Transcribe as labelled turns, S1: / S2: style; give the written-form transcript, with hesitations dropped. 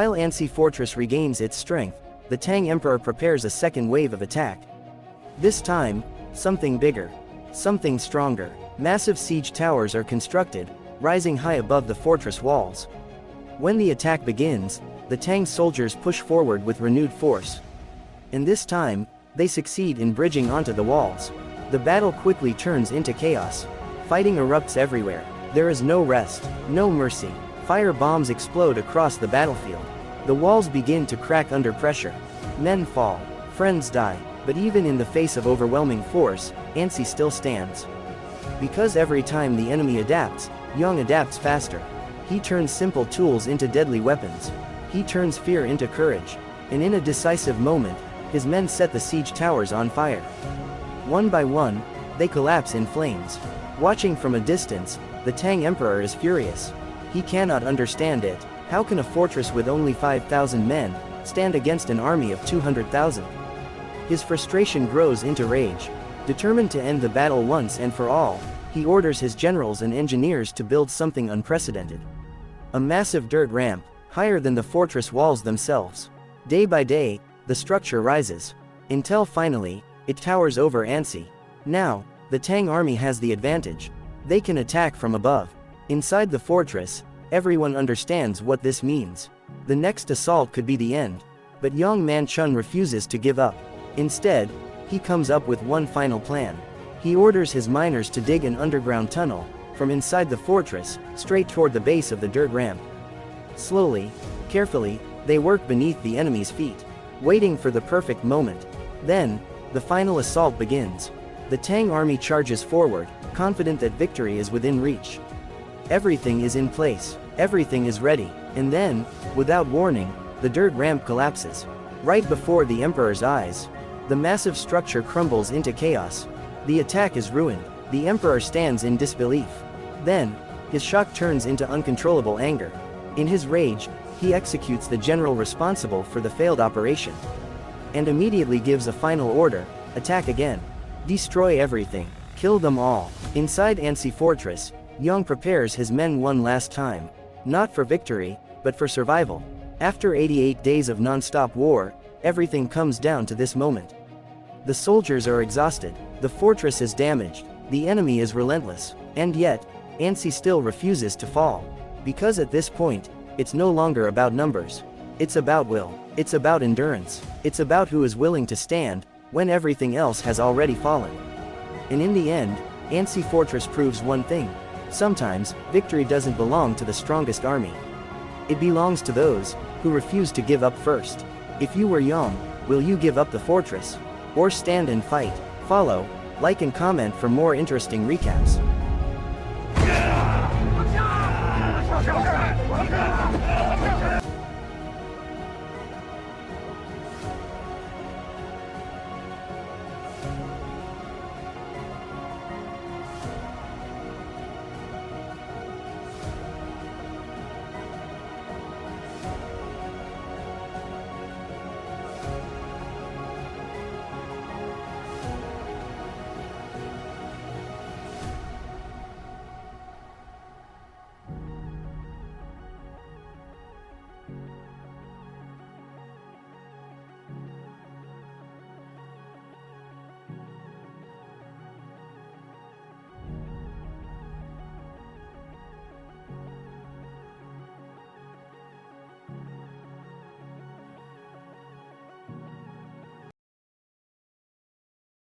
S1: While Ansi Fortress regains its strength, the Tang Emperor prepares a second wave of attack. This time, something bigger. Something stronger. Massive siege towers are constructed, rising high above the fortress walls. When the attack begins, the Tang soldiers push forward with renewed force. And this time, they succeed in bridging onto the walls. The battle quickly turns into chaos. Fighting erupts everywhere. There is no rest, no mercy. Fire bombs explode across the battlefield. The walls begin to crack under pressure. Men fall, friends die, but even in the face of overwhelming force, Ansi still stands. Because every time the enemy adapts, Yang adapts faster. He turns simple tools into deadly weapons. He turns fear into courage. And in a decisive moment, his men set the siege towers on fire. One by one, they collapse in flames. Watching from a distance, the Tang Emperor is furious. He cannot understand it. How can a fortress with only 5,000 men stand against an army of 200,000? His frustration grows into rage. Determined to end the battle once and for all, he orders his generals and engineers to build something unprecedented. A massive dirt ramp, higher than the fortress walls themselves. Day by day, the structure rises, until finally, it towers over Ansi. Now, the Tang army has the advantage. They can attack from above. Inside the fortress, everyone understands what this means. The next assault could be the end. But Yang Manchun refuses to give up. Instead, he comes up with one final plan. He orders his miners to dig an underground tunnel, from inside the fortress, straight toward the base of the dirt ramp. Slowly, carefully, they work beneath the enemy's feet, waiting for the perfect moment. Then, the final assault begins. The Tang army charges forward, confident that victory is within reach. Everything is in place, everything is ready, and then, without warning, the dirt ramp collapses. Right before the Emperor's eyes, the massive structure crumbles into chaos. The attack is ruined. The Emperor stands in disbelief. Then, his shock turns into uncontrollable anger. In his rage, he executes the general responsible for the failed operation. And immediately gives a final order: attack again. Destroy everything. Kill them all. Inside Ansi Fortress, Yang prepares his men one last time. Not for victory, but for survival. After 88 days of non-stop war, everything comes down to this moment. The soldiers are exhausted, the fortress is damaged, the enemy is relentless, and yet, Ansi still refuses to fall. Because at this point, it's no longer about numbers. It's about will. It's about endurance. It's about who is willing to stand, when everything else has already fallen. And in the end, Ansi Fortress proves one thing. Sometimes, victory doesn't belong to the strongest army. It belongs to those who refuse to give up first. If you were Yang, will you give up the fortress? Or stand and fight? Follow, like and comment for more interesting recaps.